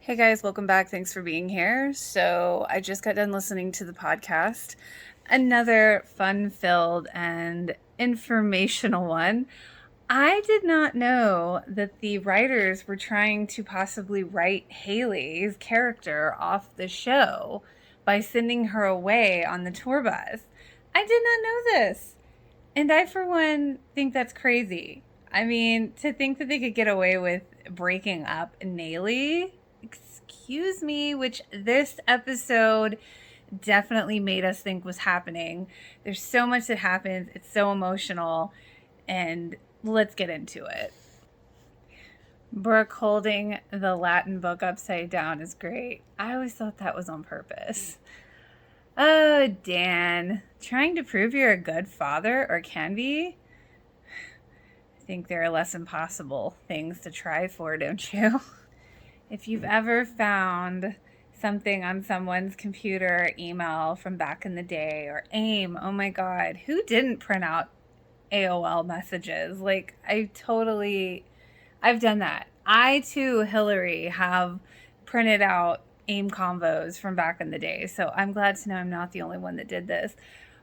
Hey guys, welcome back. Thanks for being here. So, I just got done listening to the podcast. Another fun filled and informational one. I did not know that the writers were trying to possibly write Haley's character off the show by sending her away on the tour bus. I did not know this. And I, for one, think that's crazy. I mean, to think that they could get away with breaking up Nayli, excuse me, which this episode definitely made us think was happening. There's so much that happens. It's so emotional. And let's get into it. Brooke holding the Latin book upside down is great. I always thought that was on purpose. Oh, Dan, trying to prove you're a good father, or can be? I think there are less impossible things to try for, don't you? If you've ever found something on someone's computer or email from back in the day, or AIM, oh my God, who didn't print out AOL messages? Like, I've done that. I too, Hillary, have printed out AIM convos from back in the day. So I'm glad to know I'm not the only one that did this.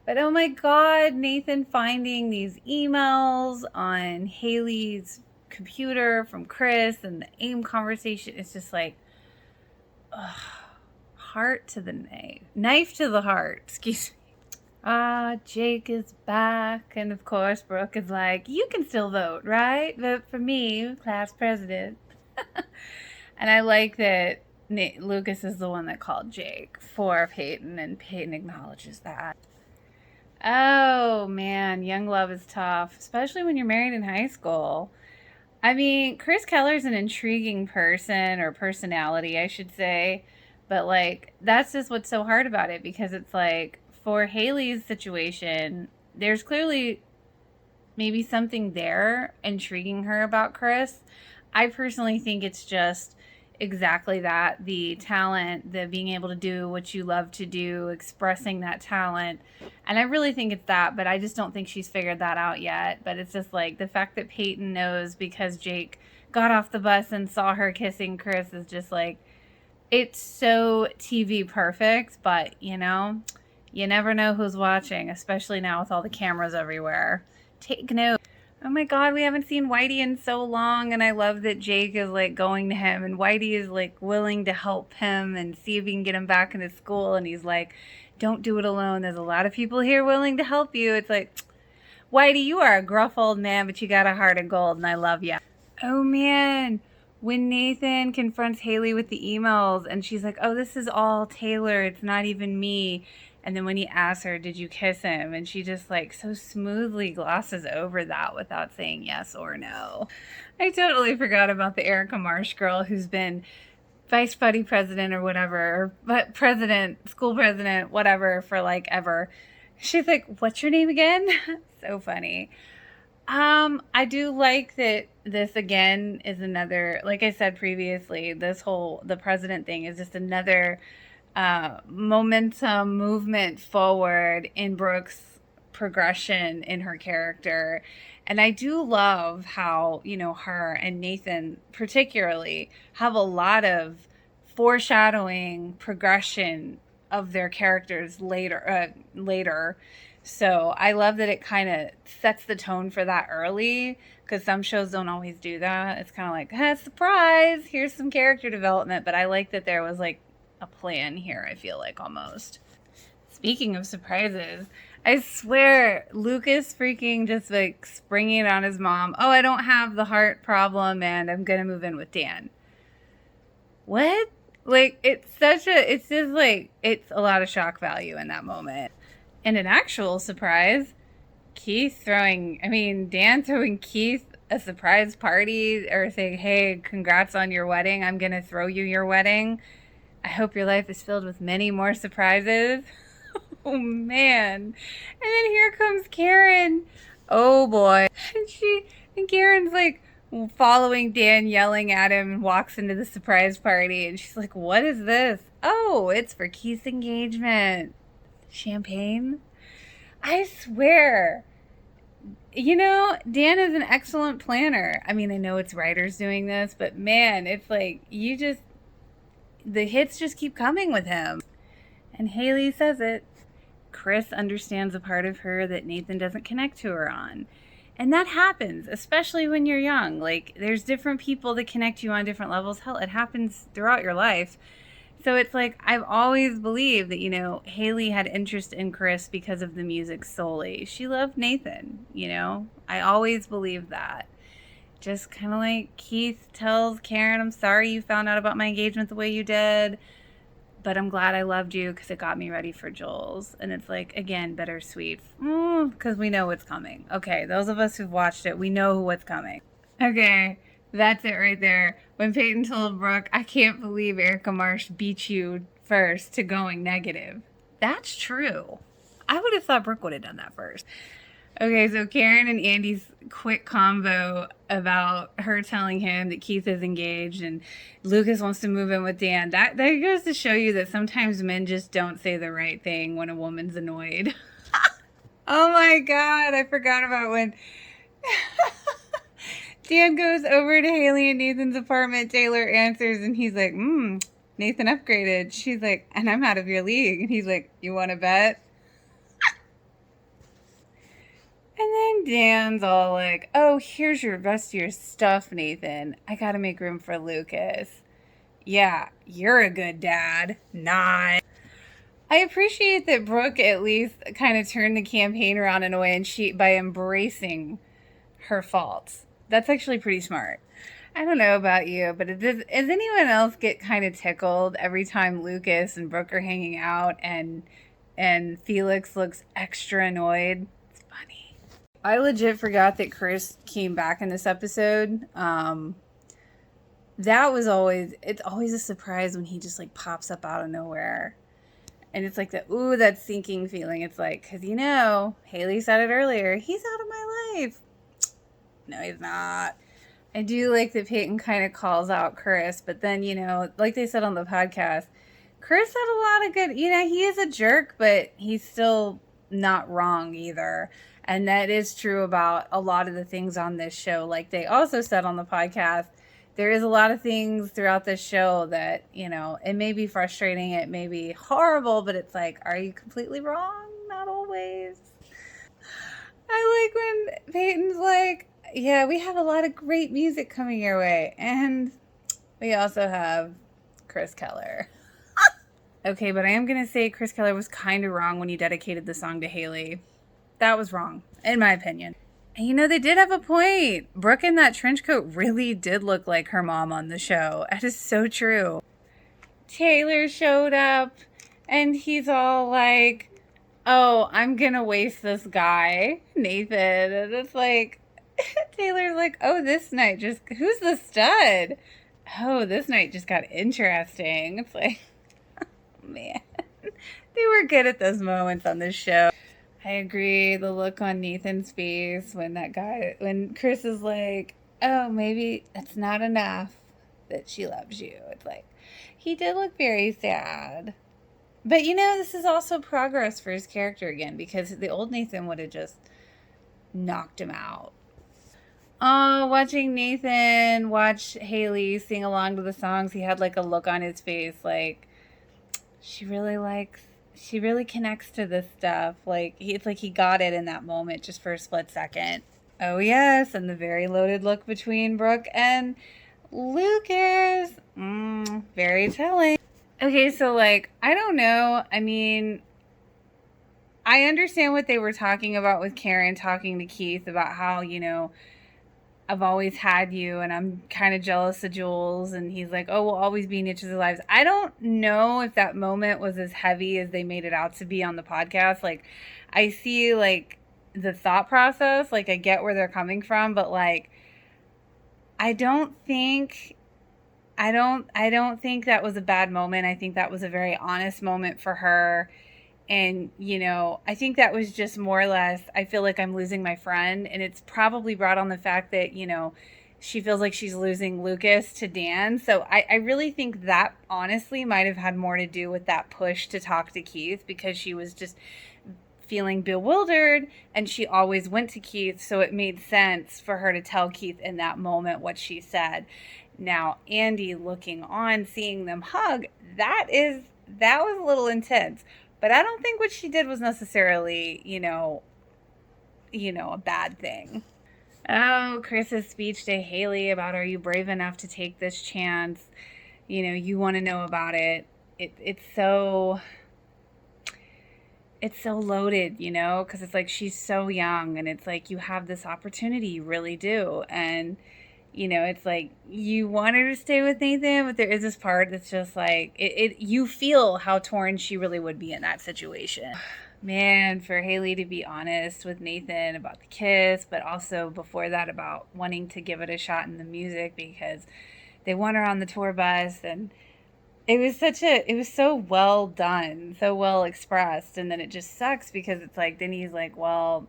But oh my God, Nathan finding these emails on Haley's computer from Chris and the AIM conversation. It's just like, ugh, heart to the knife to the heart. Excuse me. Jake is back. And of course, Brooke is like, you can still vote, right? Vote for me, class president. And I like that Lucas is the one that called Jake for Peyton, and Peyton acknowledges that. Oh, man, young love is tough, especially when you're married in high school. I mean, Chris Keller's an intriguing person, or personality, I should say. But, like, that's just what's so hard about it, because it's like, for Haley's situation, there's clearly maybe something there intriguing her about Chris. I personally think it's just exactly that, the talent, the being able to do what you love to do, expressing that talent. And I really think it's that, but I just don't think she's figured that out yet. But it's just like the fact that Peyton knows because Jake got off the bus and saw her kissing Chris is just like, it's so TV perfect. But you know, you never know who's watching, especially now with all the cameras everywhere. Take note. Oh my God, we haven't seen Whitey in so long, and I love that Jake is like going to him, and Whitey is like willing to help him and see if he can get him back into school, and he's like, don't do it alone. There's a lot of people here willing to help you. It's like, Whitey, you are a gruff old man, but you got a heart of gold, and I love you. Oh man, when Nathan confronts Haley with the emails, and she's like, oh, this is all Taylor, it's not even me. And then when he asks her, did you kiss him? And she just like so smoothly glosses over that without saying yes or no. I totally forgot about the Erica Marsh girl who's been vice buddy president or whatever, but president, school president, whatever, for like ever. She's like, what's your name again? So funny. I do like that this again is another, like I said previously, the president thing is just another momentum movement forward in Brooke's progression in her character. And I do love how, you know, her and Nathan particularly have a lot of foreshadowing progression of their characters later. So I love that it kind of sets the tone for that early, because some shows don't always do that. It's kind of like, surprise, here's some character development. But I like that there was like a plan here, I feel like, almost. Speaking of surprises, I swear Lucas freaking just like springing it on his mom. Oh, I don't have the heart problem and I'm gonna move in with Dan. What? Like, it's just like, it's a lot of shock value in that moment. And an actual surprise, Dan throwing Keith a surprise party, or saying, hey, congrats on your wedding, I'm gonna throw you your wedding. I hope your life is filled with many more surprises. Oh, man. And then here comes Karen. Oh, boy. And Karen's like following Dan, yelling at him, and walks into the surprise party. And she's like, what is this? Oh, it's for Keith's engagement. Champagne? I swear. You know, Dan is an excellent planner. I mean, I know it's writers doing this, but man, it's like, the hits just keep coming with him. And Haley says it. Chris understands a part of her that Nathan doesn't connect to her on. And that happens, especially when you're young. Like, there's different people that connect you on different levels. Hell, it happens throughout your life. So it's like, I've always believed that, Haley had interest in Chris because of the music solely. She loved Nathan, I always believed that. Just kind of like Keith tells Karen, I'm sorry you found out about my engagement the way you did, but I'm glad I loved you because it got me ready for Joel's. And it's like, again, bittersweet. Because we know what's coming. Okay, those of us who've watched it, we know what's coming. Okay, that's it right there. When Peyton told Brooke, I can't believe Erica Marsh beat you first to going negative. That's true. I would have thought Brooke would have done that first. Okay, so Karen and Andy's quick convo about her telling him that Keith is engaged and Lucas wants to move in with Dan. That goes to show you that sometimes men just don't say the right thing when a woman's annoyed. Oh my God, I forgot about when Dan goes over to Haley and Nathan's apartment. Taylor answers and he's like, Nathan upgraded. She's like, and I'm out of your league. And he's like, you want to bet? And then Dan's all like, oh, here's your rest of your stuff, Nathan. I got to make room for Lucas. Yeah, you're a good dad. Not. I appreciate that Brooke at least kind of turned the campaign around in a way and by embracing her faults. That's actually pretty smart. I don't know about you, but does anyone else get kind of tickled every time Lucas and Brooke are hanging out and Felix looks extra annoyed? It's funny. I legit forgot that Chris came back in this episode. It's always a surprise when he just like pops up out of nowhere. And it's like that sinking feeling. It's like, because Haley said it earlier, he's out of my life. No, he's not. I do like that Peyton kind of calls out Chris, but then, like they said on the podcast, Chris had a lot of good, he is a jerk, but he's still not wrong either. And that is true about a lot of the things on this show. Like they also said on the podcast, there is a lot of things throughout this show that, it may be frustrating, it may be horrible, but it's like, are you completely wrong? Not always. I like when Peyton's like, yeah, we have a lot of great music coming your way. And we also have Chris Keller. Okay, but I am going to say Chris Keller was kind of wrong when he dedicated the song to Haley. That was wrong, in my opinion. And they did have a point. Brooke in that trench coat really did look like her mom on the show. That is so true. Taylor showed up, and he's all like, oh, I'm going to waste this guy, Nathan. And it's like, Taylor's like, oh, this night who's the stud? Oh, this night just got interesting. It's like, oh, man. They were good at those moments on this show. I agree. The look on Nathan's face when Chris is like, oh, maybe it's not enough that she loves you. It's like, he did look very sad. But, this is also progress for his character again, because the old Nathan would have just knocked him out. Oh, watching Nathan watch Haley sing along to the songs, he had like a look on his face like, she really connects to this stuff. Like, it's like he got it in that moment just for a split second. Oh, yes. And the very loaded look between Brooke and Lucas. Very telling. Okay, so, like, I don't know. I mean, I understand what they were talking about with Karen talking to Keith about how, I've always had you and I'm kind of jealous of Jules. And he's like, oh, we'll always be in each other's lives. I don't know if that moment was as heavy as they made it out to be on the podcast. Like, I see like the thought process, like I get where they're coming from, but like, I don't think that was a bad moment. I think that was a very honest moment for her. And, I think that was just more or less, I feel like I'm losing my friend. And it's probably brought on the fact that, she feels like she's losing Lucas to Dan. So I really think that honestly might have had more to do with that push to talk to Keith, because she was just feeling bewildered and she always went to Keith. So it made sense for her to tell Keith in that moment what she said. Now, Andy looking on, seeing them hug, that was a little intense. But I don't think what she did was necessarily, a bad thing. Oh, Chris's speech to Haley about, are you brave enough to take this chance? You want to know about it. It's so loaded, because it's like she's so young, and it's like you have this opportunity, you really do. And it's like you want her to stay with Nathan, but there is this part that's just like you feel how torn she really would be in that situation. Man, for Haley to be honest with Nathan about the kiss, but also before that about wanting to give it a shot in the music because they want her on the tour bus, and it was so well done, so well expressed. And then it just sucks because it's like, then he's like, well,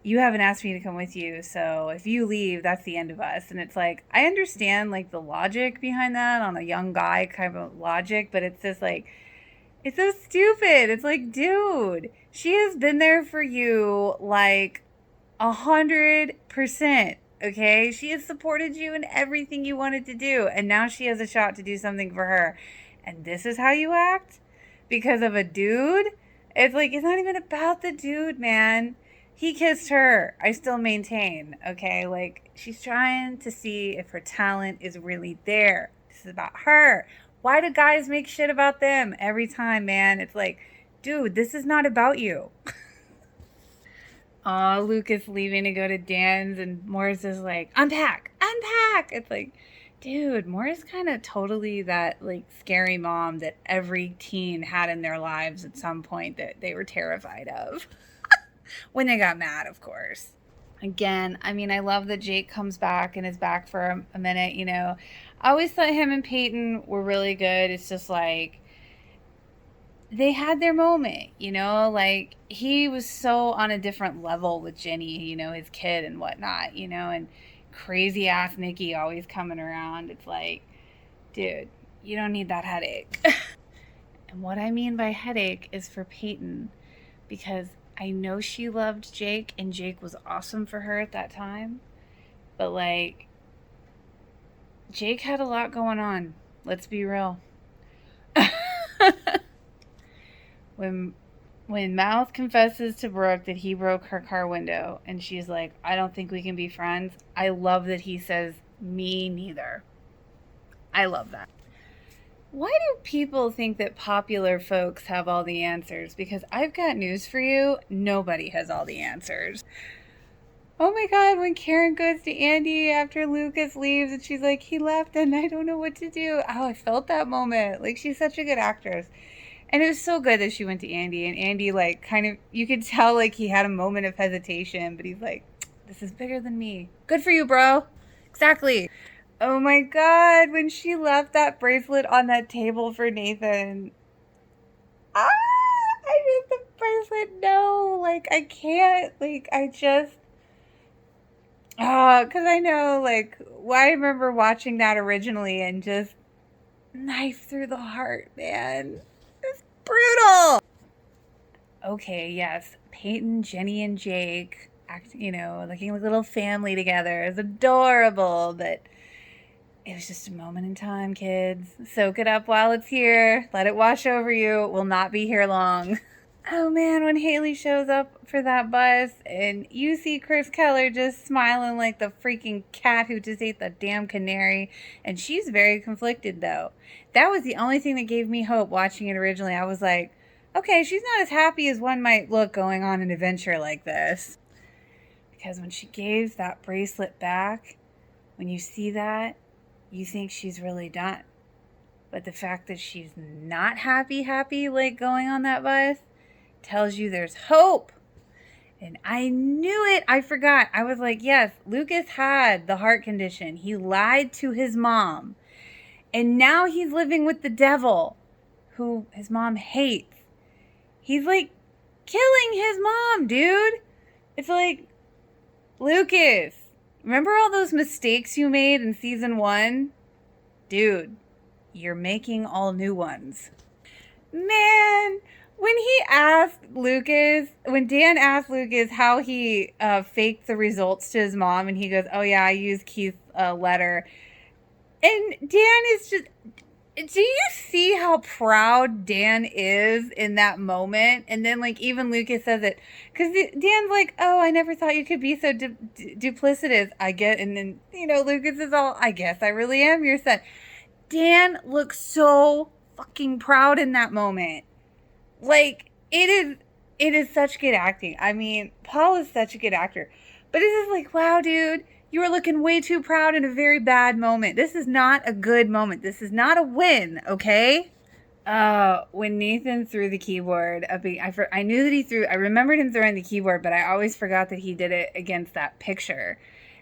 you haven't asked me to come with you, so if you leave, that's the end of us. And it's like, I understand like the logic behind that on a young guy kind of logic, but it's just like, it's so stupid. It's like, dude, she has been there for you like 100%. Okay, she has supported you in everything you wanted to do, and now she has a shot to do something for her, and this is how you act because of a dude. It's like, it's not even about the dude, man. He kissed her. I still maintain. Okay, like, she's trying to see if her talent is really there. This is about her. Why do guys make shit about them every time, man? It's like, dude, this is not about you. Aw, Lucas leaving to go to Dan's, and Morris is like, unpack, unpack. It's like, dude, Morris kind of totally that like scary mom that every teen had in their lives at some point that they were terrified of. When they got mad, of course. Again, I mean, I love that Jake comes back and is back for a minute, I always thought him and Peyton were really good. It's just like, they had their moment, like he was so on a different level with Jenny, his kid and whatnot, and crazy ass Nikki always coming around. It's like, dude, you don't need that headache. And what I mean by headache is for Peyton, because I know she loved Jake and Jake was awesome for her at that time, but like, Jake had a lot going on. Let's be real. When Mouth confesses to Brooke that he broke her car window and she's like, I don't think we can be friends, I love that he says, me neither. I love that. Why do people think that popular folks have all the answers? Because I've got news for you. Nobody has all the answers. Oh my God, when Karen goes to Andy after Lucas leaves and she's like, he left and I don't know what to do. Oh, I felt that moment. Like, she's such a good actress. And it was so good that she went to Andy, and Andy, like, kind of, you could tell, like, he had a moment of hesitation, but he's like, this is bigger than me. Good for you, bro. Exactly. Oh my God, when she left that bracelet on that table for Nathan. I need the bracelet. No, like, I can't, like, because I know, like, I remember watching that originally and just knife through the heart, man. Brutal. Okay, yes, Peyton, Jenny, and Jake act, looking like a little family together. It's adorable, but it was just a moment in time, kids. Soak it up while it's here. Let it wash over you. It will not be here long. Oh man, when Haley shows up for that bus and you see Chris Keller just smiling like the freaking cat who just ate the damn canary, and she's very conflicted though. That was the only thing that gave me hope watching it originally. I was like, okay, she's not as happy as one might look going on an adventure like this. Because when she gave that bracelet back, when you see that, you think she's really done. But the fact that she's not happy like going on that bus tells you there's hope. And I knew it. I forgot. I was like, yes, Lucas had the heart condition. He lied to his mom. And now he's living with the devil, who his mom hates. He's like killing his mom, dude. It's like, Lucas, remember all those mistakes you made in season 1? Dude, you're making all new ones. Man, when Dan asked Lucas how he faked the results to his mom, and he goes, oh yeah, I used Keith's letter. And Dan is just, do you see how proud Dan is in that moment? And then, like, even Lucas says it, because Dan's like, oh, I never thought you could be so duplicitous. I get, and then, Lucas is all, I guess I really am your son. Dan looks so fucking proud in that moment. Like, it is such good acting. I mean, Paul is such a good actor. But it's just like, wow, dude, you were looking way too proud in a very bad moment. This is not a good moment. This is not a win, okay? When Nathan threw the keyboard, I knew that I remembered him throwing the keyboard, but I always forgot that he did it against that picture.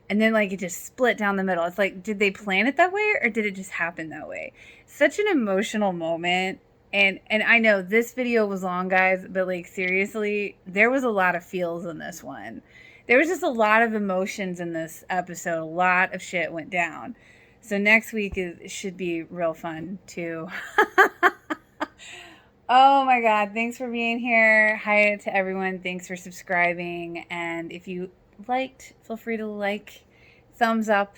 And then, like, it just split down the middle. It's like, did they plan it that way, or did it just happen that way? Such an emotional moment. And I know this video was long, guys, but, like, seriously, there was a lot of feels in this one. There was just a lot of emotions in this episode. A lot of shit went down. So next week should be real fun, too. Oh, my God. Thanks for being here. Hi to everyone. Thanks for subscribing. And if you liked, feel free to like, thumbs up,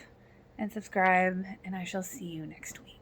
and subscribe. And I shall see you next week.